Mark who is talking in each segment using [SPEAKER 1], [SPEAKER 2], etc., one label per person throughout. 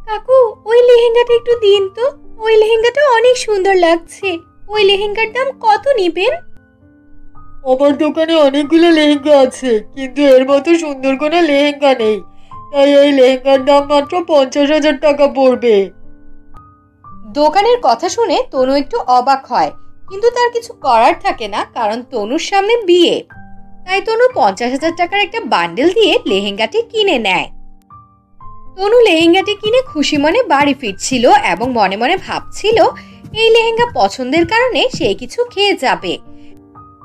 [SPEAKER 1] কাকু, ওই লেহেঙ্গাটা একটু দিন তো। ওই লেহেঙ্গাটা অনেক সুন্দর লাগছে। ওই লেহেঙ্গার দাম কত নেবেন?
[SPEAKER 2] আমার দোকানে অনেকগুলো লেহেঙ্গা আছে, কিন্তু এর মতো সুন্দর কোনো লেহেঙ্গা নেই। তাই এই লেহেঙ্গার দাম মাত্র 50,000 টাকা পড়বে।
[SPEAKER 1] দোকানের কথা শুনে তনু একটু অবাক হয়, কিন্তু তার কিছু করার থাকে না, কারণ তনুর সামনে বিয়ে। তাই তনু 50,000 টাকার একটা বান্ডেল দিয়ে লেহেঙ্গাটি কিনে নেয়। তনু লেহেঙ্গাটি কিনে খুশি মনে বাড়ি ফিরছিল এবং মনে মনে ভাবছিল এই লেহেঙ্গা পছন্দের কারণে সে কিছু খেয়ে যাবে।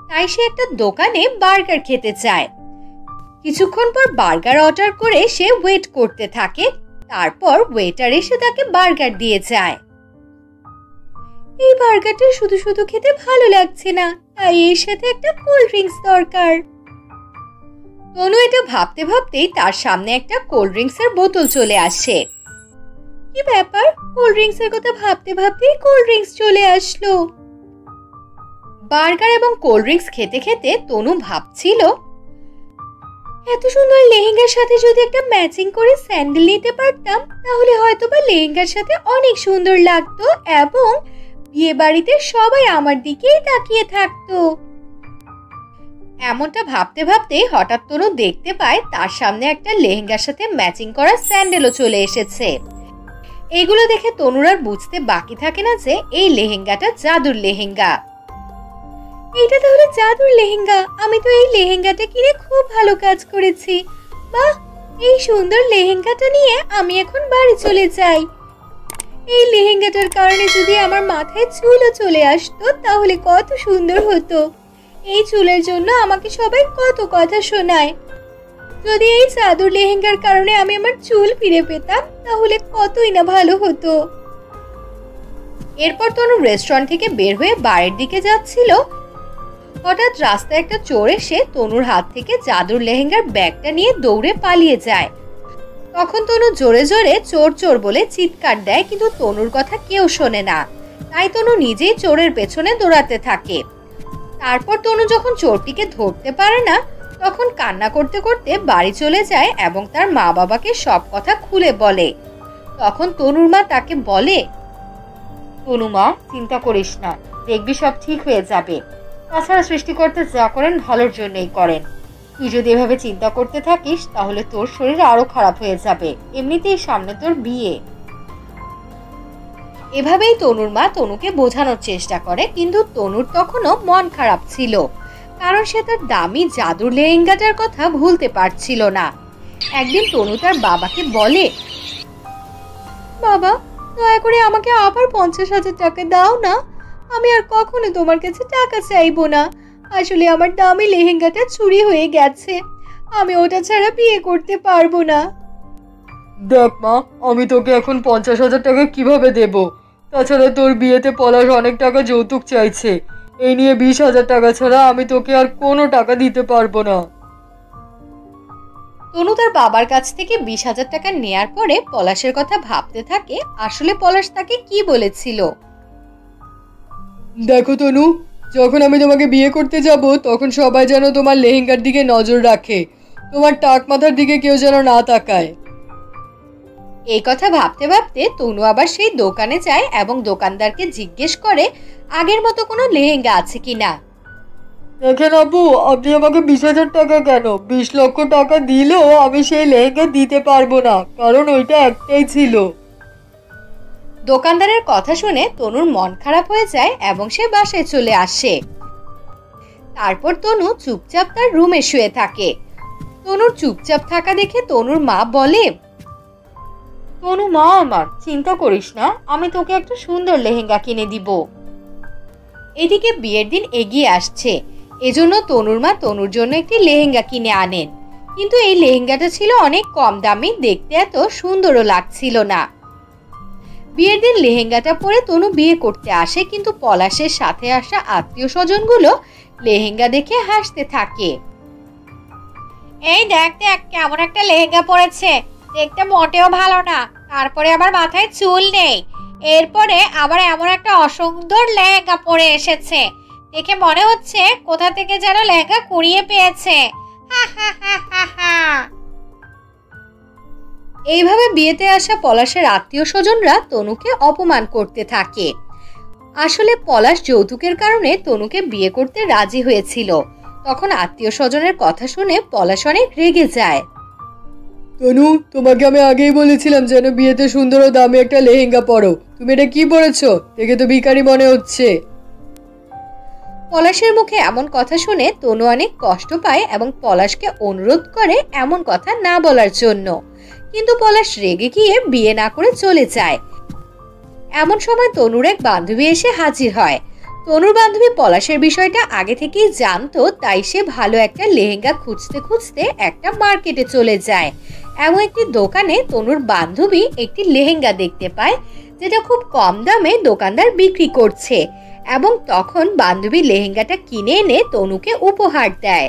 [SPEAKER 1] তাই সে একটা দোকানে বার্গার খেতে চায়। কিছুক্ষণ পর বার্গার অর্ডার করে সে ওয়েট করতে থাকে। তারপর ওয়েটার এসে তাকে বার্গার দিয়ে যায়। এই বার্গারটা শুধু শুধু খেতে ভালো লাগছে না, তাই এর সাথে একটা কোল্ড ড্রিঙ্কস দরকার। তনু এটা ভাবতে ভাবতেই তার সামনে একটা কোল্ড ড্রিঙ্কস এর বোতল চলে আসে। কি ব্যাপার, কোল্ড ড্রিঙ্কস এর কথা ভাবতে ভাবতেই কোল্ড ড্রিঙ্কস চলে আসলো। বার্গার এবং কোল্ড ড্রিঙ্কস খেতে খেতে তনু ভাবছিল, এত সুন্দর লেহেঙ্গার সাথে যদি একটা ম্যাচিং করে স্যান্ডেল নিতে পারতাম, তাহলে হয়তোবা লেহেঙ্গার সাথে অনেক সুন্দর লাগতো এবং বিয়ে বাড়িতে সবাই আমার দিকেই তাকিয়ে থাকতো। এমনটা ভাবতে ভাবতে হঠাৎ তনু দেখতে পায় তার সামনে একটা লেহেঙ্গার সাথে ম্যাচিং করা স্যান্ডেলও চলে এসেছে। এগুলো দেখে তনুর আর বুঝতে বাকি থাকে না যে এই লেহেঙ্গাটা জাদুর লেহেঙ্গা। এটা তাহলে জাদুর লেহেঙ্গা। আমি তো এই লেহেঙ্গাটা কিনে খুব ভালো কাজ করেছি। বাহ, এই সুন্দর লেহেঙ্গাটা নিয়ে আমি এখন বাড়ি চলে যাই। এই লেহেঙ্গাটার কারণে যদি আমার মাথায় চুলও চলে আসতো তাহলে কত সুন্দর হতো। এই চুলের জন্য আমাকে সবাই কত কথা শোনায়। যদি এই জাদুর লেহেঙ্গার কারণে আমি আমার চুল ফিরে পেতাম তাহলে কতই না ভালো হতো। এরপর তনু রেস্টুরেন্ট থেকে বের হয়ে বাড়ির দিকে যাচ্ছিল। হঠাৎ রাস্তায় একটা চোর এসে তনুর হাত থেকে জাদুর লেহেঙ্গার ব্যাগটা নিয়ে দৌড়ে পালিয়ে যায়। তখন তনু জোরে জোরে চোর চোর বলে চিৎকার দেয়, কিন্তু তনুর কথা কেউ শোনে না। তাই তনু নিজেই চোরের পেছনে দৌড়াতে থাকে। তারপর তনু যখন চোরটিকে ধরতে পারে না, তখন কান্না করতে করতে বাড়ি চলে যায় এবং তার মা বাবাকে সব কথা খুলে বলে। তখন তনুর মা তাকে বলে, তনু মা, চিন্তা করিস না, দেখবি সব ঠিক হয়ে যাবে। তাছাড়া সৃষ্টিকর্তা যা করেন ভালোর জন্যই করেন। তুই যদি এভাবে চিন্তা করতে থাকিস তাহলে তোর শরীর আরো খারাপ হয়ে যাবে। এমনিতেই সামনে তোর বিয়ে। এভাবেই তনুর মা তনুকে বোঝানোর চেষ্টা করে, কিন্তু তনুর তখনও মন খারাপ ছিল, কারণ সে তার দামি জাদুর লেহেঙ্গাটার কথা ভুলতে পারছিল না। একদিন তনু তার বাবাকে বলে, বাবা, দয়া করে আমাকে আবার 50,000 টাকা দাও না। আমি আর কখনো তোমার কাছে টাকা চাইবো না। আসলে আমার দামি লেহেঙ্গাটা চুরি হয়ে গেছে। আমি ওটা ছাড়া বিয়ে করতে পারবো না।
[SPEAKER 2] দেখ মা, আমি তোকে এখন 50,000 টাকা কিভাবে দেব? তাছাড়া তোর বিয়েতে পলাশ অনেক টাকা যৌতুক চাইছে। এই নিয়ে 20,000 টাকা ছাড়া আমি তোকে আর কোনো টাকা দিতে পারবো না।
[SPEAKER 1] তনু তার বাবার কাছ থেকে 20,000 টাকা নেয়ার পরে পলাশের কথা ভাবতে থাকে, আসলে পলাশ তাকে কি বলেছিল।
[SPEAKER 2] দেখো তনু, যখন আমি তোমাকে বিয়ে করতে যাব তখন সবাই যেন তোমার লেহেঙ্গার দিকে নজর রাখে, তোমার টাক মাথার দিকে কেউ যেন না তাকায়।
[SPEAKER 1] এই কথা ভাবতে ভাবতে তনু আবার সেই দোকানে যায় এবং দোকানদারকে জিজ্ঞেস করে আগের মতো কোনো লেহেঙ্গা আছে কিনা।
[SPEAKER 2] দেখেন আপু, আপনি আমাকে 20,000 টাকা কেন, 20 লক্ষ টাকা দিলেও আমি সেই লেহেঙ্গা দিতে পারবো না, কারণ ওইটা একটাই ছিল।
[SPEAKER 1] দোকানদারের কথা শুনে তনুর মন খারাপ হয়ে যায় এবং সে বাসায় চলে আসে। তারপর তনু চুপচাপ তার রুমে শুয়ে থাকে। তনুর চুপচাপ থাকা দেখে তনুর মা বলে, তনু মা আমার, চিন্তা করিস না, আমি তোকে একটা সুন্দর লেহেঙ্গা কিনে দিব। এদিকে বিয়ের দিন এগিয়ে আসছে, এজন্য তনুর মা তনুর জন্য একটি লেহেঙ্গা কিনে আনেন। কিন্তু এই লেহেঙ্গাটা ছিল অনেক কম দামি, দেখতে এত সুন্দরও লাগছিল না। বিয়ের দিন লেহেঙ্গাটা পরে তনু বিয়ে করতে আসে, কিন্তু পলাশের সাথে আসা আত্মীয় স্বজনগুলো লেহেঙ্গা দেখে হাসতে থাকে। এই দেখ দেখ, কেমন একটা লেহেঙ্গা পরেছে, দেখতে মোটেও ভালো না, তারপরে আবার মাথায় চুল নেই, এরপরে আবার এমন একটা অসুন্দর লেহেঙ্গা পরে এসেছে, দেখে মনে হচ্ছে কোথা থেকে যেন লেহেঙ্গা কুড়িয়ে পেয়েছে। হা হা হা হা হা। এইভাবে বিয়েতে আসা পলাশের আত্মীয় স্বজনরা তনুকে অপমান করতে থাকে। আসলে পলাশ যৌতুকের কারণে তনুকে বিয়ে করতে রাজি হয়েছিল। তখন আত্মীয় স্বজনের কথা শুনে পলাশ অনেক রেগে যায়।
[SPEAKER 2] তনু, তোমাকে আমি আগেই বলেছিলাম যেন বিয়েতে সুন্দর ও দামি একটা লেহেঙ্গা পরো। তুমি এটা কি পরেছো? দেখে তো ভিখারি মনে হচ্ছে।
[SPEAKER 1] পলাশের মুখে এমন কথা শুনে তনু অনেক কষ্ট পায় এবং পলাশকে অনুরোধ করে এমন কথা না বলার জন্য, কিন্তু পলাশ রেগে গিয়ে বিয়ে না করে চলে যায়। এমন সময় তনুর এক বান্ধবী এসে হাজির হয়। তনুর বান্ধবী পলাশের বিষয়টা আগে থেকেই জানতো, তাই সে ভালো একটা লেহেঙ্গা খুঁজতে খুঁজতে একটা মার্কেটে চলে যায়। এমন একটি দোকানে তনুর বান্ধবী একটি লেহেঙ্গা দেখতে পায়, যেটা খুব কম দামে দোকানদার বিক্রি করছে, এবং তখন বান্ধবী লেহেঙ্গাটা কিনে এনে তনুকে উপহার দেয়।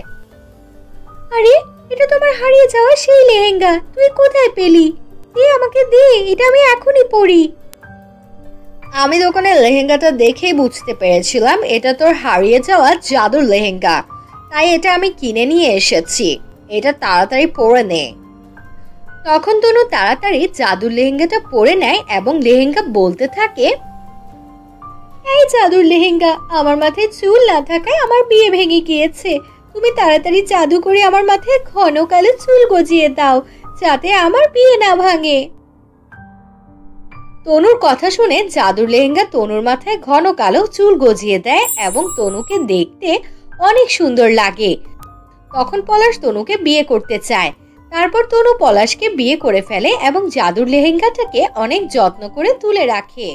[SPEAKER 1] আরে, এটা তোমার হারিয়ে যাওয়া সেই লেহেঙ্গা, তুই কোথায় পেলি? দে আমাকে দে, এটা আমি এখনই পরি। আমি দোকানের লেহেঙ্গাটা দেখেই বুঝতে পেরেছিলাম এটা তোর হারিয়ে যাওয়া জাদুর লেহেঙ্গা, তাই এটা আমি কিনে নিয়ে এসেছি। এটা তাড়াতাড়ি পরে নে। তখন তনু তাড়াতাড়ি জাদুর লেহেঙ্গাটা পরে নেয় এবং লেহেঙ্গা বলতে থাকে, এই জাদুর লেহেঙ্গা, আমার মাথায় চুল না থাকায় আমার বিয়ে ভেঙে গিয়েছে। তুমি তাড়াতাড়ি জাদু করে আমার মাথায় ঘন কালো চুল গজিয়ে দাও, যাতে আমার বিয়ে না ভাঙে। তনুর কথা শুনে জাদুর লেহেঙ্গা তনুর মাথায় ঘন কালো চুল গজিয়ে দেয় এবং তনুকে দেখতে অনেক সুন্দর লাগে। তখন পলাশ তনুকে বিয়ে করতে চায়। তারপর তনু পলাশকে বিয়ে করে ফেলে এবং জাদুর লেহেঙ্গাটাকে অনেক যত্ন করে তুলে রাখে।